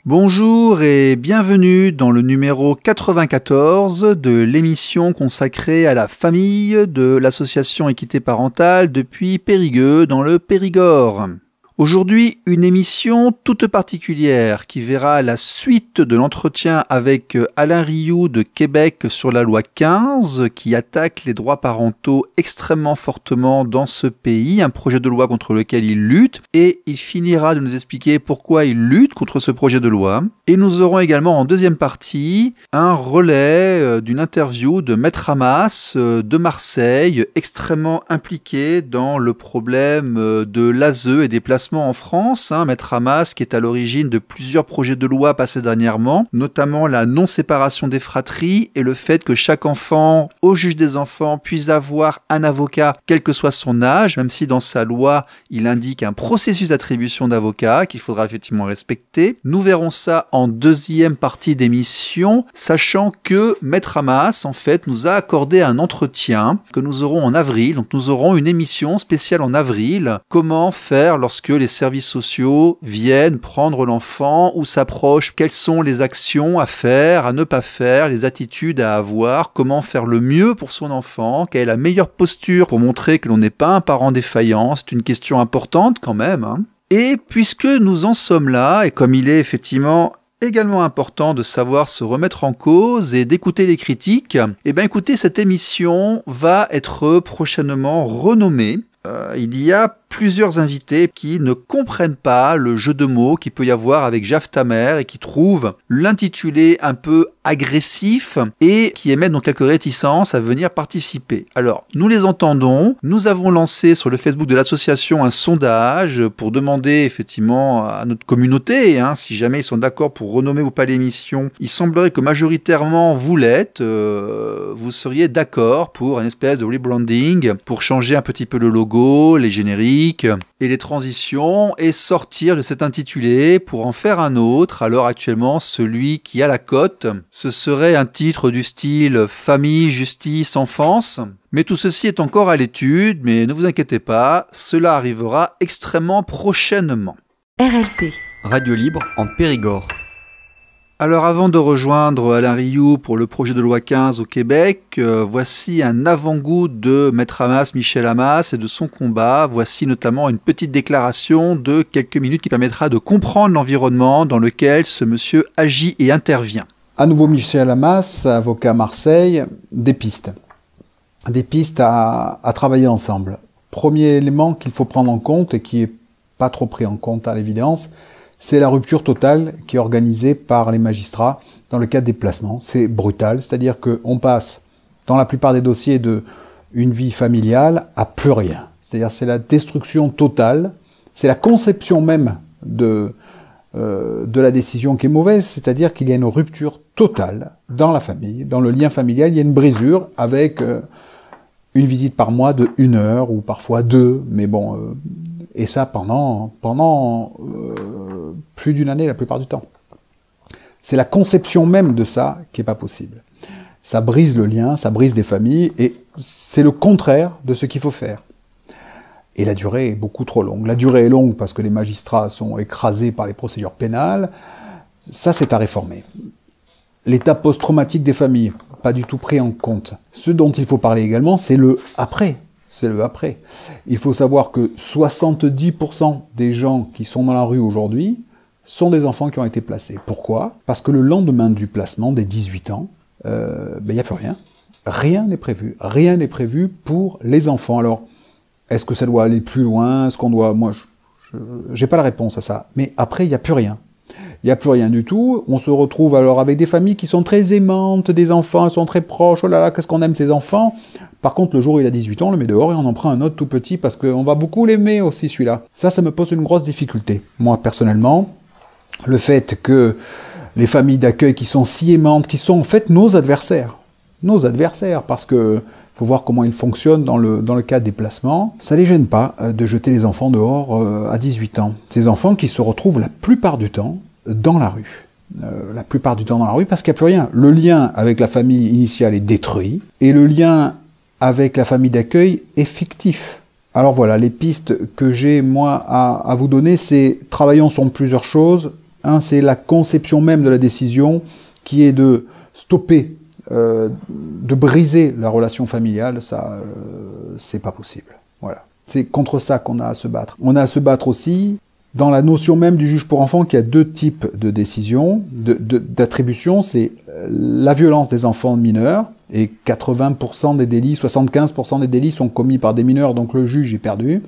Bonjour et bienvenue dans le numéro 94 de l'émission consacrée à la famille de l'association Équité Parentale depuis Périgueux dans le Périgord. Aujourd'hui, une émission toute particulière qui verra la suite de l'entretien avec Alain Rioux de Québec sur la loi 15 qui attaque les droits parentaux extrêmement fortement dans ce pays, un projet de loi contre lequel il lutte et il finira de nous expliquer pourquoi il lutte contre ce projet de loi. Et nous aurons également en deuxième partie un relais d'une interview de Maître Hamas de Marseille, extrêmement impliqué dans le problème de l'ASE et des placements en France, Maître Hamas qui est à l'origine de plusieurs projets de loi passés dernièrement, notamment la non-séparation des fratries et le fait que chaque enfant, au juge des enfants, puisse avoir un avocat quel que soit son âge, même si dans sa loi il indique un processus d'attribution d'avocat qu'il faudra effectivement respecter. Nous verrons ça en deuxième partie d'émission, sachant que Maître Hamas en fait nous a accordé un entretien que nous aurons en avril, donc nous aurons une émission spéciale en avril, comment faire lorsque les services sociaux viennent prendre l'enfant ou s'approchent, quelles sont les actions à faire, à ne pas faire, les attitudes à avoir, comment faire le mieux pour son enfant, quelle est la meilleure posture pour montrer que l'on n'est pas un parent défaillant, c'est une question importante quand même. Et puisque nous en sommes là, et comme il est effectivement également important de savoir se remettre en cause et d'écouter les critiques, écoutez, cette émission va être prochainement renommée. Il y a plusieurs invités qui ne comprennent pas le jeu de mots qu'il peut y avoir avec Jaf ta mère et qui trouvent l'intitulé un peu agressif et qui émettent donc quelques réticences à venir participer. Alors, nous les entendons. Nous avons lancé sur le Facebook de l'association un sondage pour demander effectivement à notre communauté, si jamais ils sont d'accord pour renommer ou pas l'émission. Il semblerait que majoritairement vous l'êtes. Vous seriez d'accord pour une espèce de rebranding, pour changer un petit peu le logo, les génériques et les transitions et sortir de cet intitulé pour en faire un autre. Alors actuellement, celui qui a la cote, ce serait un titre du style Famille, Justice, Enfance. Mais tout ceci est encore à l'étude, mais ne vous inquiétez pas, cela arrivera extrêmement prochainement. RLP, Radio Libre en Périgord. Alors avant de rejoindre Alain Rioux pour le projet de loi 15 au Québec, voici un avant-goût de Maître Hamas, Michel Hamas et de son combat. Voici notamment une petite déclaration de quelques minutes qui permettra de comprendre l'environnement dans lequel ce monsieur agit et intervient. À nouveau Michel Hamas, avocat à Marseille, des pistes. Des pistes à travailler ensemble. Premier élément qu'il faut prendre en compte et qui n'est pas trop pris en compte à l'évidence, c'est la rupture totale qui est organisée par les magistrats dans le cadre des placements. C'est brutal, c'est-à-dire qu'on passe, dans la plupart des dossiers, de une vie familiale à plus rien. C'est-à-dire c'est la destruction totale, c'est la conception même de la décision qui est mauvaise, c'est-à-dire qu'il y a une rupture totale dans la famille, dans le lien familial, il y a une brisure avec une visite par mois de 1 heure ou parfois 2, mais bon... et ça pendant plus d'1 année la plupart du temps. C'est la conception même de ça qui est pas possible. Ça brise le lien, ça brise des familles, et c'est le contraire de ce qu'il faut faire. Et la durée est beaucoup trop longue. La durée est longue parce que les magistrats sont écrasés par les procédures pénales. Ça, c'est à réformer. L'état post-traumatique des familles, pas du tout pris en compte. Ce dont il faut parler également, c'est le après. C'est le après. Il faut savoir que 70% des gens qui sont dans la rue aujourd'hui sont des enfants qui ont été placés. Pourquoi ? Parce que le lendemain du placement, des 18 ans, il n'y a plus rien. Rien n'est prévu. Rien n'est prévu pour les enfants. Alors, est-ce que ça doit aller plus loin ? Est-ce qu'on doit... Moi, j'ai pas la réponse à ça. Mais après, il n'y a plus rien. Il n'y a plus rien du tout. On se retrouve alors avec des familles qui sont très aimantes, des enfants, ils sont très proches. Oh là là, qu'est-ce qu'on aime ces enfants. Par contre, le jour où il a 18 ans, on le met dehors et on en prend un autre tout petit parce qu'on va beaucoup l'aimer aussi, celui-là. Ça me pose une grosse difficulté. Moi, personnellement, le fait que les familles d'accueil qui sont si aimantes, qui sont en fait nos adversaires, parce que faut voir comment ils fonctionnent dans le cas des placements. Ça les gêne pas de jeter les enfants dehors à 18 ans. Ces enfants qui se retrouvent la plupart du temps dans la rue. Parce qu'il n'y a plus rien. Le lien avec la famille initiale est détruit et le lien avec la famille d'accueil est fictif. Alors voilà, les pistes que j'ai moi à vous donner, c'est travaillons sur plusieurs choses. Un, c'est la conception même de la décision qui est de stopper, de briser la relation familiale. Ça, c'est pas possible. Voilà. C'est contre ça qu'on a à se battre. On a à se battre aussi dans la notion même du juge pour enfants, qu'il y a deux types de décisions, d'attribution. C'est la violence des enfants mineurs, et 80% des délits, 75% des délits sont commis par des mineurs, donc le juge est perdu.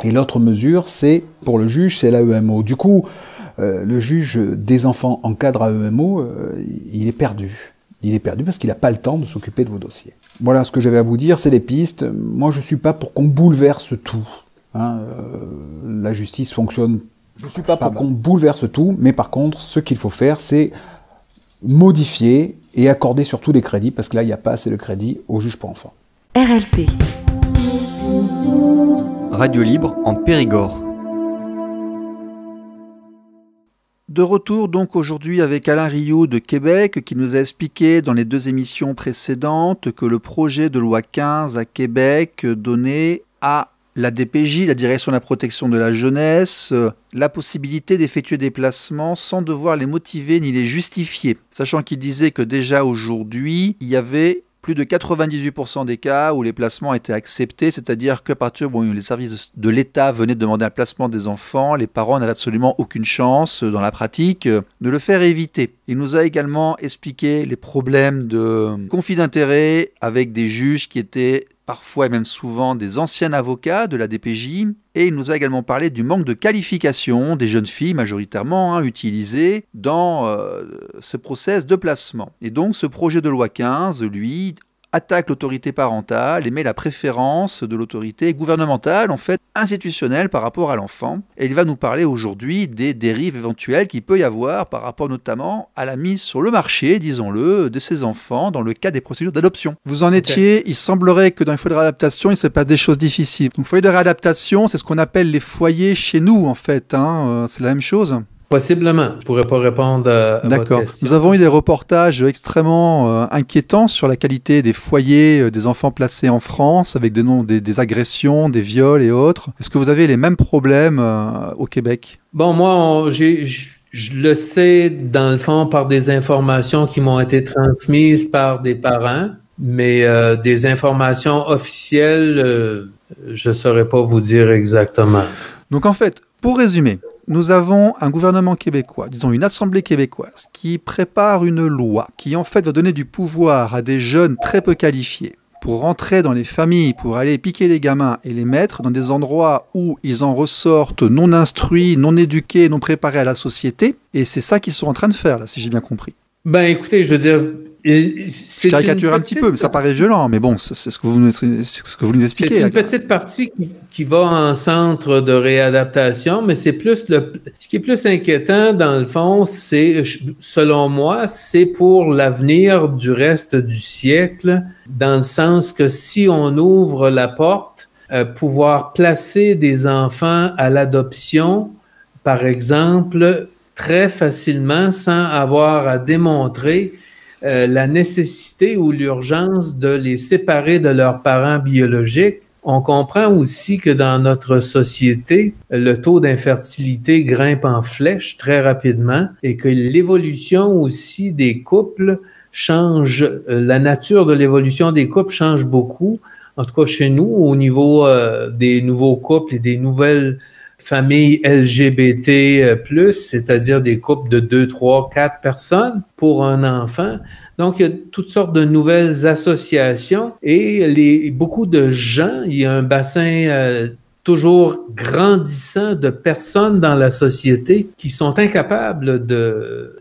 Et l'autre mesure, c'est, pour le juge, c'est l'AEMO. Du coup, le juge des enfants en cadre AEMO, il est perdu. Il est perdu parce qu'il n'a pas le temps de s'occuper de vos dossiers. Voilà ce que j'avais à vous dire, c'est les pistes. Moi, je ne suis pas pour qu'on bouleverse tout. La justice fonctionne. Je ne suis pas pour qu'on bouleverse tout, mais par contre, ce qu'il faut faire, c'est modifier et accorder surtout des crédits, parce que là, il n'y a pas assez de crédits au juge pour enfants. RLP. Radio libre en Périgord. De retour donc aujourd'hui avec Alain Rioux de Québec qui nous a expliqué dans les 2 émissions précédentes que le projet de loi 15 à Québec donnait à la DPJ, la Direction de la protection de la jeunesse, la possibilité d'effectuer des placements sans devoir les motiver ni les justifier. Sachant qu'il disait que déjà aujourd'hui, il y avait plus de 98% des cas où les placements étaient acceptés, c'est-à-dire qu'à partir où les services de l'État venaient demander un placement des enfants, les parents n'avaient absolument aucune chance, dans la pratique, de le faire éviter. Il nous a également expliqué les problèmes de conflit d'intérêts avec des juges qui étaient parfois et même souvent des anciens avocats de la DPJ, et il nous a également parlé du manque de qualification des jeunes filles majoritairement utilisées dans ce process de placement. Et donc ce projet de loi 15, lui, attaque l'autorité parentale et met la préférence de l'autorité gouvernementale, en fait institutionnelle par rapport à l'enfant. Et il va nous parler aujourd'hui des dérives éventuelles qu'il peut y avoir par rapport notamment à la mise sur le marché, disons-le, de ces enfants dans le cas des procédures d'adoption. Vous en étiez, il semblerait que dans les foyers de réadaptation, il se passe des choses difficiles. Donc foyers de réadaptation, c'est ce qu'on appelle les foyers chez nous en fait, c'est la même chose. Possiblement. Je ne pourrais pas répondre à votre question. Nous avons eu des reportages extrêmement inquiétants sur la qualité des foyers des enfants placés en France, avec des agressions, des viols et autres. Est-ce que vous avez les mêmes problèmes au Québec? Bon, moi, je le sais, dans le fond, par des informations qui m'ont été transmises par des parents, mais des informations officielles, je ne saurais pas vous dire exactement. Donc en fait, pour résumer, nous avons un gouvernement québécois, disons une assemblée québécoise, qui prépare une loi qui en fait va donner du pouvoir à des jeunes très peu qualifiés pour rentrer dans les familles, pour aller piquer les gamins et les mettre dans des endroits où ils en ressortent non instruits, non éduqués, non préparés à la société. Et c'est ça qu'ils sont en train de faire, là, si j'ai bien compris. Ben, écoutez, je veux dire... Je caricature un petit peu, mais ça paraît violent. Mais bon, c'est ce que vous nous expliquez. C'est une petite partie qui va en centre de réadaptation, mais c'est plus ce qui est plus inquiétant, dans le fond, c'est, selon moi, c'est pour l'avenir du reste du siècle, dans le sens que si on ouvre la porte, pouvoir placer des enfants à l'adoption, par exemple, très facilement, sans avoir à démontrer la nécessité ou l'urgence de les séparer de leurs parents biologiques. On comprend aussi que dans notre société, le taux d'infertilité grimpe en flèche très rapidement et que l'évolution aussi des couples change, la nature de l'évolution des couples change beaucoup. En tout cas, chez nous, au niveau des nouveaux couples et des nouvelles familles LGBT+, c'est-à-dire des couples de 2, 3, 4 personnes pour un enfant. Donc, il y a toutes sortes de nouvelles associations et beaucoup de gens, il y a un bassin toujours grandissant de personnes dans la société qui sont incapables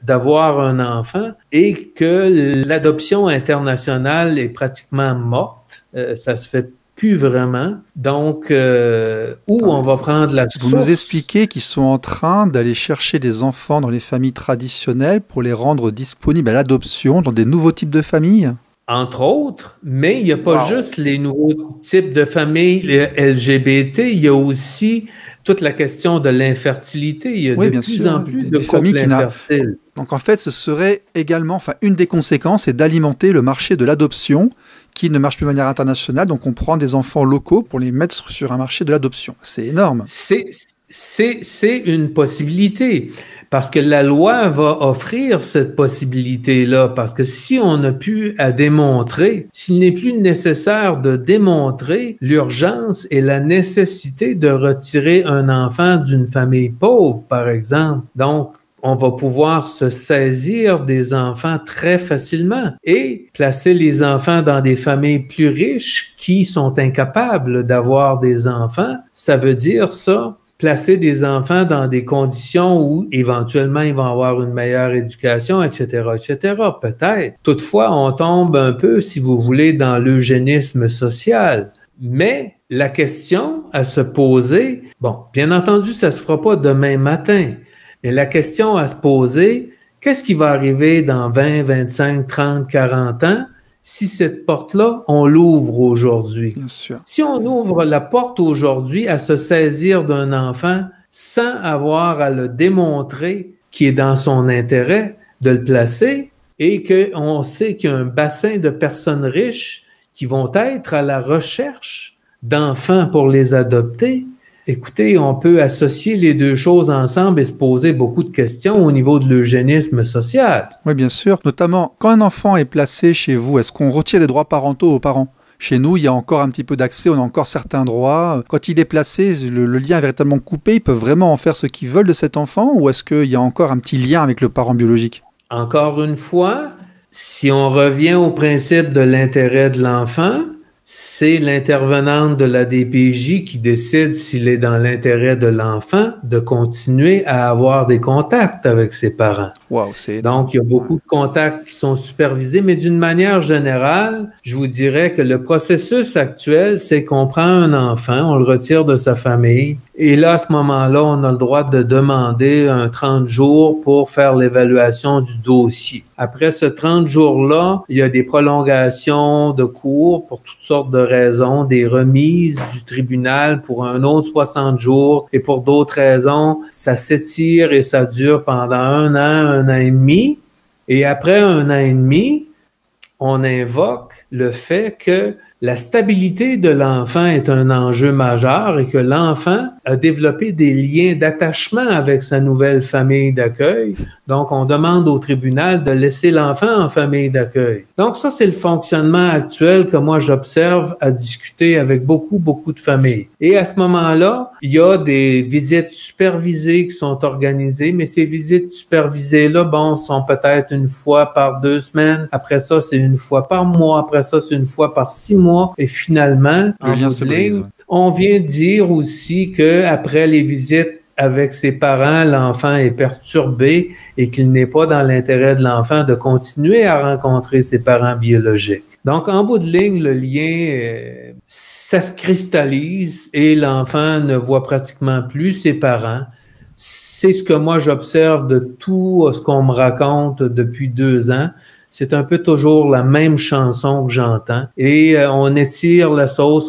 d'avoir un enfant et que l'adoption internationale est pratiquement morte. Ça se fait plus vraiment. Donc, où on va prendre la source? Vous nous expliquez qu'ils sont en train d'aller chercher des enfants dans les familles traditionnelles pour les rendre disponibles à l'adoption dans des nouveaux types de familles? Entre autres, mais il n'y a pas juste les nouveaux types de familles LGBT, il y a aussi toute la question de l'infertilité. Il y a de plus en plus de couples infertiles. Donc en fait, ce serait également, une des conséquences est d'alimenter le marché de l'adoption qui ne marche plus de manière internationale. Donc on prend des enfants locaux pour les mettre sur un marché de l'adoption. C'est énorme. C'est une possibilité, parce que la loi va offrir cette possibilité-là, parce que si on n'a plus à démontrer, s'il n'est plus nécessaire de démontrer l'urgence et la nécessité de retirer un enfant d'une famille pauvre, par exemple, donc on va pouvoir se saisir des enfants très facilement et placer les enfants dans des familles plus riches qui sont incapables d'avoir des enfants. Ça veut dire ça, placer des enfants dans des conditions où éventuellement ils vont avoir une meilleure éducation, etc., etc. Peut-être. Toutefois, on tombe un peu, si vous voulez, dans l'eugénisme social. Mais la question à se poser, bon, bien entendu, ça se fera pas demain matin, mais la question à se poser, qu'est-ce qui va arriver dans 20, 25, 30, 40 ans si cette porte-là, on l'ouvre aujourd'hui? Bien sûr. Si on ouvre la porte aujourd'hui à se saisir d'un enfant sans avoir à le démontrer qui est dans son intérêt de le placer et qu'on sait qu'il y a un bassin de personnes riches qui vont être à la recherche d'enfants pour les adopter, écoutez, on peut associer les deux choses ensemble et se poser beaucoup de questions au niveau de l'eugénisme social. Oui, bien sûr. Notamment, quand un enfant est placé chez vous, est-ce qu'on retire les droits parentaux aux parents? Chez nous, il y a encore un petit peu d'accès, on a encore certains droits. Quand il est placé, le lien est véritablement coupé. Ils peuvent vraiment en faire ce qu'ils veulent de cet enfant, ou est-ce qu'il y a encore un petit lien avec le parent biologique? Encore une fois, si on revient au principe de l'intérêt de l'enfant, c'est l'intervenante de la DPJ qui décide s'il est dans l'intérêt de l'enfant de continuer à avoir des contacts avec ses parents. Wow, donc, il y a beaucoup de contacts qui sont supervisés, mais d'une manière générale, je vous dirais que le processus actuel, c'est qu'on prend un enfant, on le retire de sa famille, et là, à ce moment-là, on a le droit de demander un 30 jours pour faire l'évaluation du dossier. Après ce 30 jours-là, il y a des prolongations de cours pour toutes sortes de raisons, des remises du tribunal pour un autre 60 jours, et pour d'autres raisons, ça s'étire et ça dure pendant un an et demi. Et après un an et demi, on invoque le fait que la stabilité de l'enfant est un enjeu majeur et que l'enfant a développé des liens d'attachement avec sa nouvelle famille d'accueil. Donc, on demande au tribunal de laisser l'enfant en famille d'accueil. Donc, ça, c'est le fonctionnement actuel que moi, j'observe à discuter avec beaucoup de familles. Et à ce moment-là, il y a des visites supervisées qui sont organisées, mais ces visites supervisées-là, bon, sont peut-être une fois par 2 semaines. Après ça, c'est une fois par mois. Après ça, c'est une fois par 6 mois. Et finalement, en bout de ligne, on vient dire aussi que après les visites avec ses parents, l'enfant est perturbé et qu'il n'est pas dans l'intérêt de l'enfant de continuer à rencontrer ses parents biologiques. Donc, en bout de ligne, le lien, ça se cristallise et l'enfant ne voit pratiquement plus ses parents. C'est ce que moi j'observe de tout ce qu'on me raconte depuis 2 ans. C'est un peu toujours la même chanson que j'entends. Et on étire la sauce.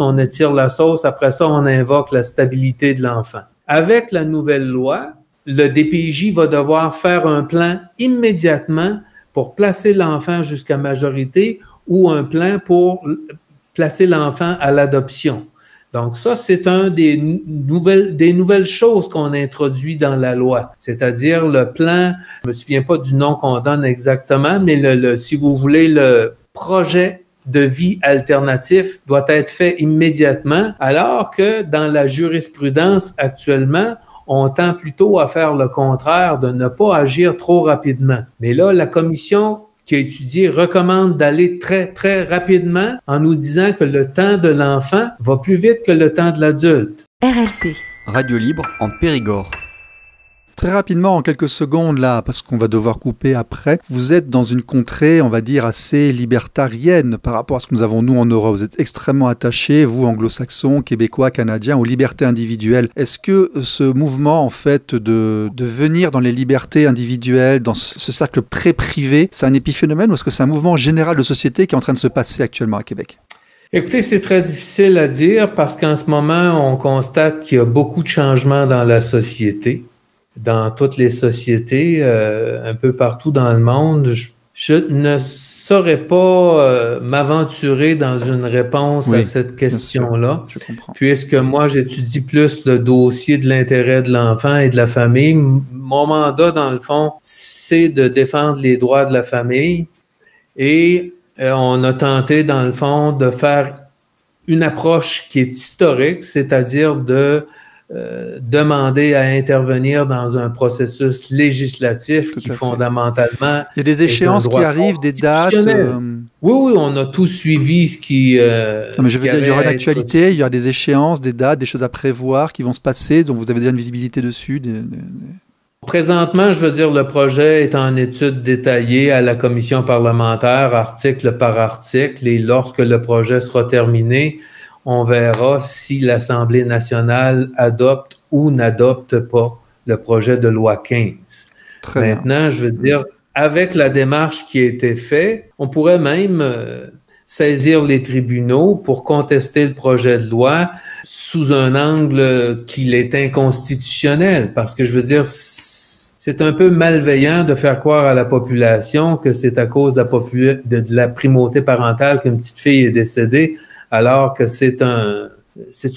Après ça, on invoque la stabilité de l'enfant. Avec la nouvelle loi, le DPJ va devoir faire un plan immédiatement pour placer l'enfant jusqu'à majorité ou un plan pour placer l'enfant à l'adoption. Donc ça, c'est un des nouvelles choses qu'on introduit dans la loi, c'est-à-dire le plan, je me souviens pas du nom qu'on donne exactement, mais si vous voulez, le projet de vie alternatif doit être fait immédiatement, alors que dans la jurisprudence actuellement, on tend plutôt à faire le contraire, de ne pas agir trop rapidement. Mais là, la commission qui a étudié recommande d'aller très, très rapidement en nous disant que le temps de l'enfant va plus vite que le temps de l'adulte. RLP. Radio libre en Périgord. Très rapidement, en quelques secondes là, parce qu'on va devoir couper après, vous êtes dans une contrée, on va dire, assez libertarienne par rapport à ce que nous avons nous en Europe. Vous êtes extrêmement attachés, vous, anglo-saxons, québécois, canadiens, aux libertés individuelles. Est-ce que ce mouvement, en fait, de venir dans les libertés individuelles, dans ce cercle très privé, c'est un épiphénomène ou est-ce que c'est un mouvement général de société qui est en train de se passer actuellement à Québec? Écoutez, c'est très difficile à dire parce qu'en ce moment, on constate qu'il y a beaucoup de changements dans la société. Dans toutes les sociétés, un peu partout dans le monde, je ne saurais pas m'aventurer dans une réponse à cette question-là. Je comprends. Puisque moi, j'étudie plus le dossier de l'intérêt de l'enfant et de la famille. Mon mandat, dans le fond, c'est de défendre les droits de la famille. Et on a tenté, dans le fond, de faire une approche qui est historique, c'est-à-dire de demander à intervenir dans un processus législatif qui fondamentalement... Il y a des échéances qui arrivent, des dates... Oui, on a tout suivi ce qui... non, mais je veux dire, il y aura une actualité, il y aura des échéances, des dates, des choses à prévoir qui vont se passer, donc vous avez déjà une visibilité dessus. Présentement, je veux dire, le projet est en étude détaillée à la commission parlementaire, article par article, et lorsque le projet sera terminé, on verra si l'Assemblée nationale adopte ou n'adopte pas le projet de loi 15. Maintenant, je veux dire, avec la démarche qui a été faite, on pourrait même saisir les tribunaux pour contester le projet de loi sous un angle qu'il est inconstitutionnel. Parce que je veux dire, c'est un peu malveillant de faire croire à la population que c'est à cause de la primauté parentale qu'une petite fille est décédée, alors que c'est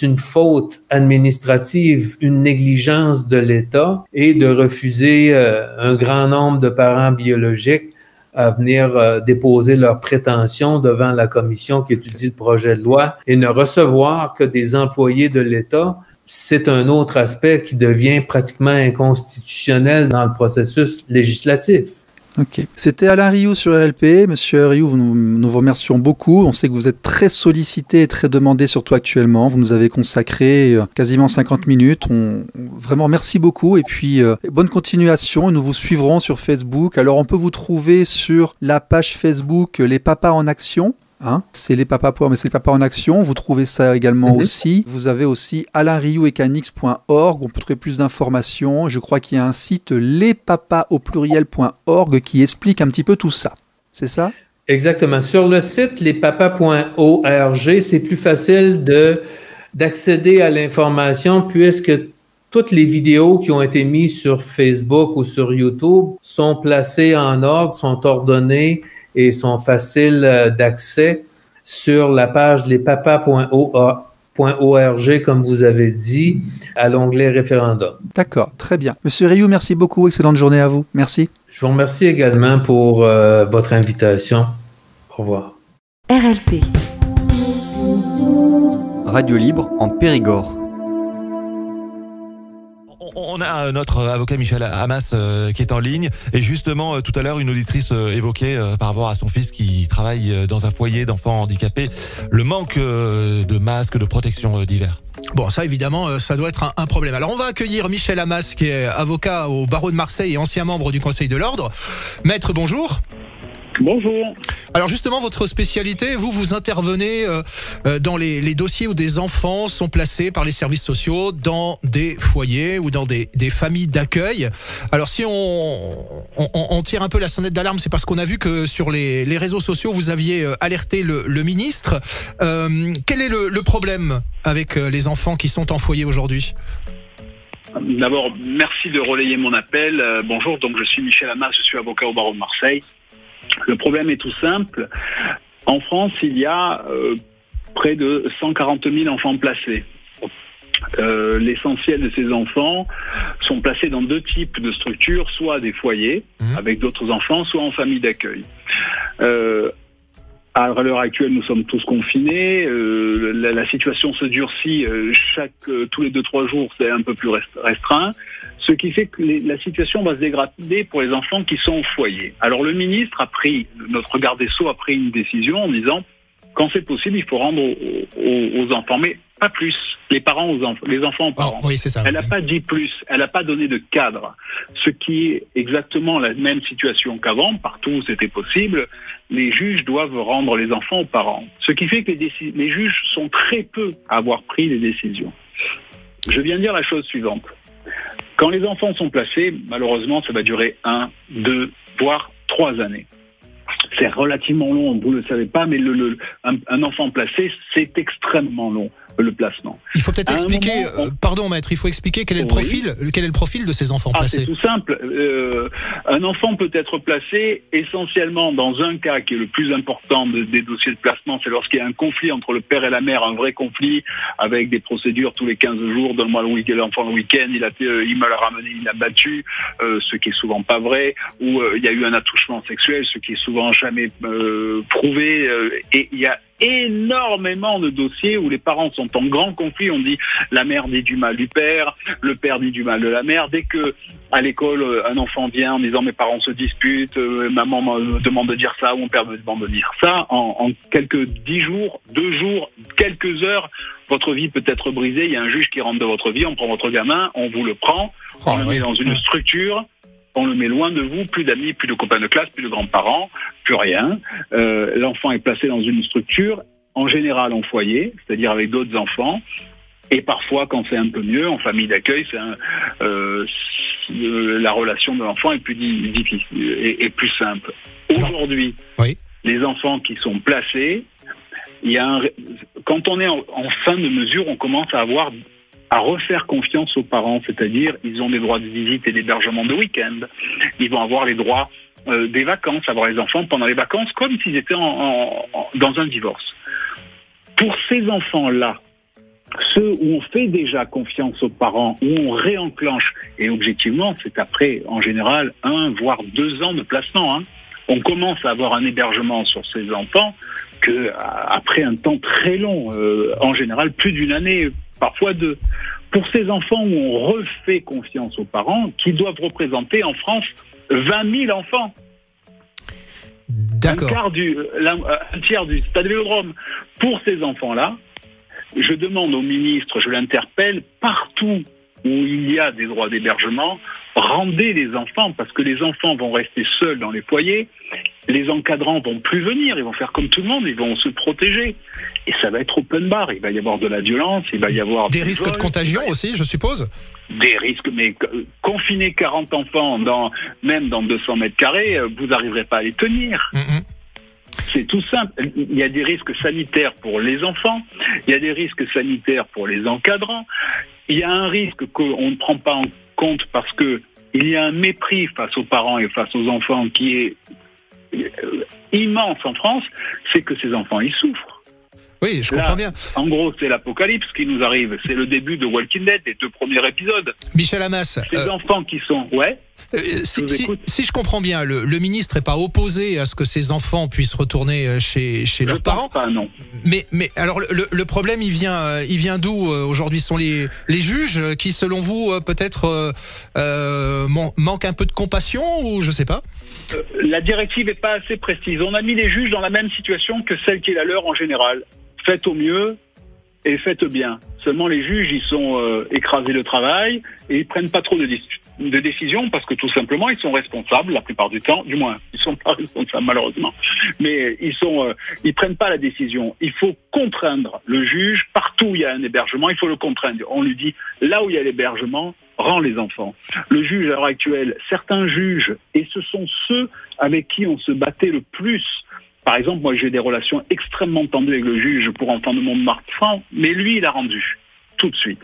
une faute administrative, une négligence de l'État et de refuser un grand nombre de parents biologiques à venir déposer leurs prétentions devant la commission qui étudie le projet de loi et ne recevoir que des employés de l'État. C'est un autre aspect qui devient pratiquement inconstitutionnel dans le processus législatif. Ok. C'était Alain Rioux sur RLP. Monsieur Rioux, nous vous remercions beaucoup. On sait que vous êtes très sollicité et très demandé, surtout actuellement. Vous nous avez consacré quasiment 50 minutes. Vraiment, merci beaucoup. Et puis, bonne continuation. Nous vous suivrons sur Facebook. Alors, on peut vous trouver sur la page Facebook Les Papas en Action. C'est les papas mais c'est les papas en action. Vous trouvez ça également aussi. Vous avez aussi alainrioux-ecanix.org. On peut trouver plus d'informations. Je crois qu'il y a un site lespapas.org qui explique un petit peu tout ça. C'est ça? Exactement. Sur le site lespapas.org, c'est plus facile d'accéder à l'information puisque toutes les vidéos qui ont été mises sur Facebook ou sur YouTube sont placées en ordre, sont ordonnées et sont faciles d'accès sur la page lespapas.org, comme vous avez dit, à l'onglet référendum. D'accord, très bien. Monsieur Rioux, merci beaucoup. Excellente journée à vous. Merci. Je vous remercie également pour votre invitation. Au revoir. RLP. Radio libre en Périgord. On a notre avocat Michel Hamas qui est en ligne et justement tout à l'heure une auditrice évoquait par rapport à son fils qui travaille dans un foyer d'enfants handicapés le manque de masques de protection d'hiver. Bon, ça évidemment, ça doit être un problème. Alors on va accueillir Michel Hamas qui est avocat au barreau de Marseille et ancien membre du Conseil de l'Ordre. Maître, bonjour. Bonjour. Alors justement, votre spécialité, vous intervenez dans les dossiers où des enfants sont placés par les services sociaux dans des foyers ou dans des familles d'accueil. Alors si on tire un peu la sonnette d'alarme, c'est parce qu'on a vu que sur les réseaux sociaux, vous aviez alerté le ministre. Quel est le problème avec les enfants qui sont en foyer aujourd'hui ? D'abord, merci de relayer mon appel. Bonjour, donc je suis Michel Hamas, je suis avocat au barreau de Marseille. Le problème est tout simple. En France, il y a près de 140 000 enfants placés. L'essentiel de ces enfants sont placés dans deux types de structures, soit des foyers avec d'autres enfants, soit en famille d'accueil. À l'heure actuelle, nous sommes tous confinés. La situation se durcit tous les 2-3 jours, c'est un peu plus restreint. Ce qui fait que la situation va se dégrader pour les enfants qui sont au foyer. Alors le ministre notre garde des Sceaux a pris une décision en disant, quand c'est possible, il faut rendre aux enfants, mais pas plus. Les parents les enfants aux parents. Oui, c'est ça. Elle n'a pas dit plus, elle n'a pas donné de cadre. Ce qui est exactement la même situation qu'avant, partout où c'était possible, les juges doivent rendre les enfants aux parents. Ce qui fait que les juges sont très peu à avoir pris les décisions. Je viens de dire la chose suivante. Quand les enfants sont placés, malheureusement, ça va durer 1, 2, voire 3 années. C'est relativement long, vous ne le savez pas, mais un enfant placé, c'est extrêmement long, le placement. Il faut peut-être expliquer, pardon maître, il faut expliquer quel est le profil de ces enfants placés. C'est tout simple. Un enfant peut être placé essentiellement dans un cas qui est le plus important des dossiers de placement, c'est lorsqu'il y a un conflit entre le père et la mère, un vrai conflit avec des procédures tous les 15 jours, donne-moi l'enfant le week-end, il me l'a ramené, il l'a battu, ce qui est souvent pas vrai, ou il y a eu un attouchement sexuel, ce qui est souvent jamais prouvé, et il y a énormément de dossiers où les parents sont en grand conflit. On dit la mère dit du mal du père, le père dit du mal de la mère. Dès que à l'école un enfant vient en disant mes parents se disputent, maman me demande de dire ça ou mon père me demande de dire ça, en quelques 10 jours, 2 jours, quelques heures, votre vie peut être brisée. Il y a un juge qui rentre dans votre vie, on prend votre gamin, on vous le prend, on le met dans une structure. On le met loin de vous, plus d'amis, plus de copains de classe, plus de grands-parents, plus rien. L'enfant est placé dans une structure, en général en foyer, c'est-à-dire avec d'autres enfants. Et parfois, quand c'est un peu mieux, en famille d'accueil, la relation de l'enfant est plus difficile et plus simple. Aujourd'hui, les enfants qui sont placés, quand on est en fin de mesure, on commence à refaire confiance aux parents, c'est-à-dire ils ont des droits de visite et d'hébergement de week-end, ils vont avoir les droits des vacances, avoir les enfants pendant les vacances, comme s'ils étaient dans un divorce. Pour ces enfants-là, ceux où on fait déjà confiance aux parents, où on réenclenche, et objectivement, c'est après, en général, 1 voire 2 ans de placement, on commence à avoir un hébergement sur ces enfants après un temps très long, en général plus d'1 année, parfois 2. Pour ces enfants où on refait confiance aux parents, qui doivent représenter en France 20 000 enfants. D'accord. Un tiers du stade Vélodrome. Pour ces enfants-là, je demande au ministre, je l'interpelle, partout où il y a des droits d'hébergement, rendez les enfants, parce que les enfants vont rester seuls dans les foyers, les encadrants vont plus venir, ils vont faire comme tout le monde, ils vont se protéger. Et ça va être open bar, il va y avoir de la violence, il va y avoir des risques de contagion aussi, je suppose. Des risques, mais confiner 40 enfants même dans 200 mètres carrés, vous n'arriverez pas à les tenir. C'est tout simple. Il y a des risques sanitaires pour les enfants, il y a des risques sanitaires pour les encadrants, il y a un risque qu'on ne prend pas en compte parce que il y a un mépris face aux parents et face aux enfants qui est immense en France, c'est que ces enfants, ils souffrent. Oui, je comprends bien. En gros, c'est l'apocalypse qui nous arrive. C'est le début de Walking Dead, les 2 premiers épisodes. Michel Hammas. Ces enfants qui sont... Si je comprends bien, le ministre n'est pas opposé à ce que ces enfants puissent retourner chez leurs parents. Pas, non. Mais alors le problème, il vient d'où aujourd'hui? Ce sont les juges qui, selon vous, peut-être manquent un peu de compassion, ou je sais pas. La directive n'est pas assez précise. On a mis les juges dans la même situation que celle qui est la leur en général. Faites au mieux et faites bien. Seulement les juges, ils sont écrasés de travail et ils prennent pas trop de décisions parce que tout simplement ils sont responsables la plupart du temps. Du moins, ils sont pas responsables malheureusement, mais ils prennent pas la décision. Il faut contraindre le juge partout où il y a un hébergement. Il faut le contraindre. On lui dit là où il y a l'hébergement, rends les enfants. Le juge à l'heure actuelle, certains juges, et ce sont ceux avec qui on se battait le plus. Par exemple, moi j'ai des relations extrêmement tendues avec le juge pour enfants de Mont-de-Marsan, mais lui il a rendu tout de suite.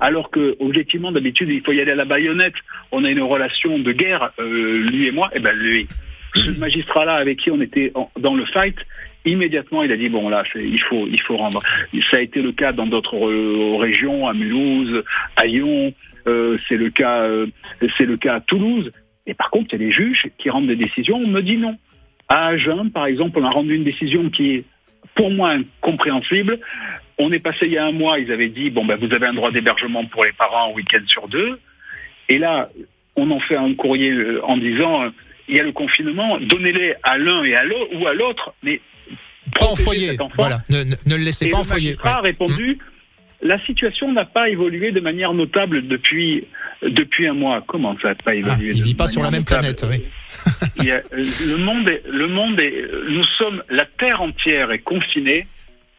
Alors que objectivement d'habitude il faut y aller à la baïonnette. On a une relation de guerre, lui et moi. Et ben lui, ce magistrat-là avec qui on était dans le fight, immédiatement il a dit bon là il faut rendre. Ça a été le cas dans d'autres régions, à Mulhouse, à Lyon. C'est le cas à Toulouse. Et par contre, il y a des juges qui rendent des décisions. On me dit non. À Agen, par exemple, on a rendu une décision qui est, pour moi, incompréhensible. On est passé il y a un mois, ils avaient dit, vous avez un droit d'hébergement pour les parents un week-end sur 2. Et là, on en fait un courrier en disant, il y a le confinement, donnez-les à l'un et à l'autre, ou à l'autre, mais pas en foyer, voilà. Ne le laissez pas en foyer. Le magistrat a répondu, la situation n'a pas évolué de manière notable depuis un mois. Comment ça n'a pas évolué? Il ne vit pas sur la même planète, oui. La terre entière est confinée,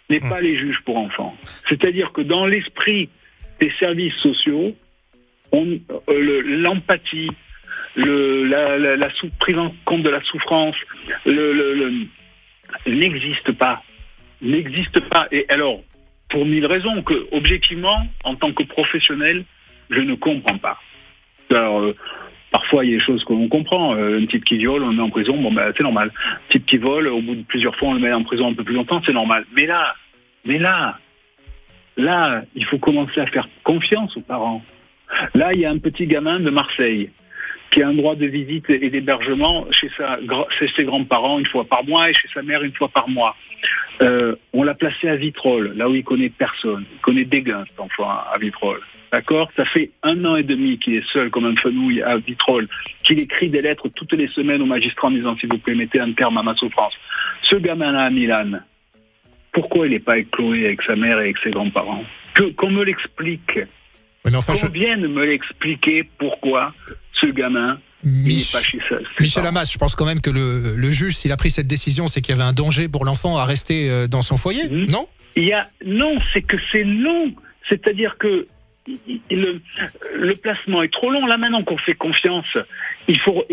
mais pas les juges pour enfants. C'est-à-dire que dans l'esprit des services sociaux, l'empathie, la prise en compte de la souffrance, n'existe pas. Et alors, pour 1000 raisons que, objectivement, en tant que professionnel, je ne comprends pas. Alors, parfois, il y a des choses que l'on comprend. Un type qui viole, on le met en prison, c'est normal. Un type qui vole, au bout de plusieurs fois, on le met en prison un peu plus longtemps, c'est normal. Mais là, il faut commencer à faire confiance aux parents. Là, il y a un petit gamin de Marseille qui a un droit de visite et d'hébergement chez ses grands-parents une fois par mois et chez sa mère une fois par mois. On l'a placé à Vitrolles, là où il connaît personne. Il connaît Dégain, cet enfant, à Vitrolles. D'accord? Ça fait 1 an et demi qu'il est seul comme un fenouil à Vitrolles, qu'il écrit des lettres toutes les semaines au magistrat en disant, s'il vous plaît, mettez un terme à ma souffrance. Ce gamin-là à Milan, pourquoi il n'est pas avec Chloé, avec sa mère et avec ses grands-parents? Qu'on me l'explique. Qu'on vienne me l'expliquer pourquoi ce gamin n'est pas chez ça. Michel Hammas, je pense quand même que le juge, s'il a pris cette décision, c'est qu'il y avait un danger pour l'enfant à rester dans son foyer, non? Non, c'est que c'est long. C'est-à-dire que le placement est trop long. Là, maintenant qu'on fait confiance, il faut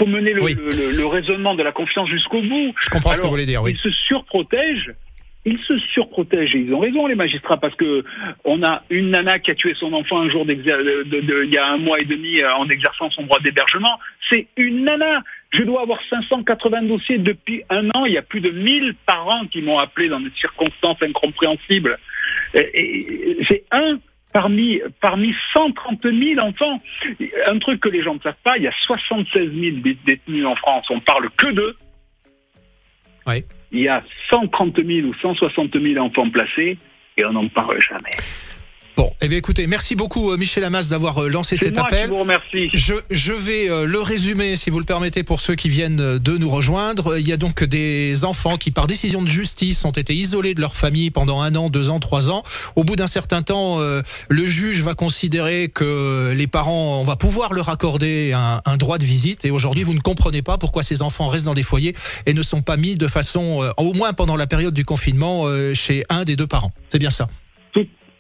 mener le raisonnement de la confiance jusqu'au bout. Je comprends ce que vous voulez dire, oui. Ils se surprotègent et ils ont raison, les magistrats, parce que on a une nana qui a tué son enfant un jour il y a 1 mois et demi en exerçant son droit d'hébergement. C'est une nana. Je dois avoir 580 dossiers depuis 1 an. Il y a plus de 1000 parents qui m'ont appelé dans des circonstances incompréhensibles. Et c'est un parmi 130 000 enfants. Un truc que les gens ne savent pas, il y a 76 000 détenus en France. On parle que d'eux. Oui. Il y a 130 000 ou 160 000 enfants placés et on n'en parle jamais. Bon, eh bien écoutez, merci beaucoup Michel Hammas d'avoir lancé cet appel. C'est moi qui vous remercie. Je vais le résumer, si vous le permettez, pour ceux qui viennent de nous rejoindre. Il y a donc des enfants qui, par décision de justice, ont été isolés de leur famille pendant 1 an, 2 ans, 3 ans. Au bout d'un certain temps, le juge va considérer que les parents, on va pouvoir leur accorder un droit de visite. Et aujourd'hui, vous ne comprenez pas pourquoi ces enfants restent dans des foyers et ne sont pas mis de façon, au moins pendant la période du confinement, chez un des 2 parents. C'est bien ça?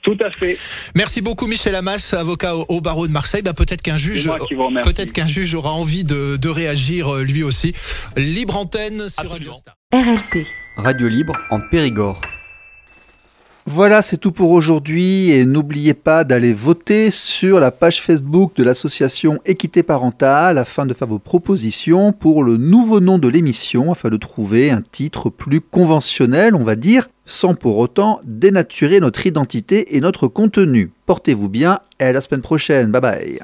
Tout à fait. Merci beaucoup Michel Hammas, avocat au barreau de Marseille. Peut-être qu'un juge aura envie de réagir lui aussi. Libre antenne sur Radio Star. RLP. Radio Libre en Périgord. Voilà, c'est tout pour aujourd'hui et n'oubliez pas d'aller voter sur la page Facebook de l'association Équité Parentale afin de faire vos propositions pour le nouveau nom de l'émission afin de trouver un titre plus conventionnel, on va dire, sans pour autant dénaturer notre identité et notre contenu. Portez-vous bien et à la semaine prochaine. Bye bye.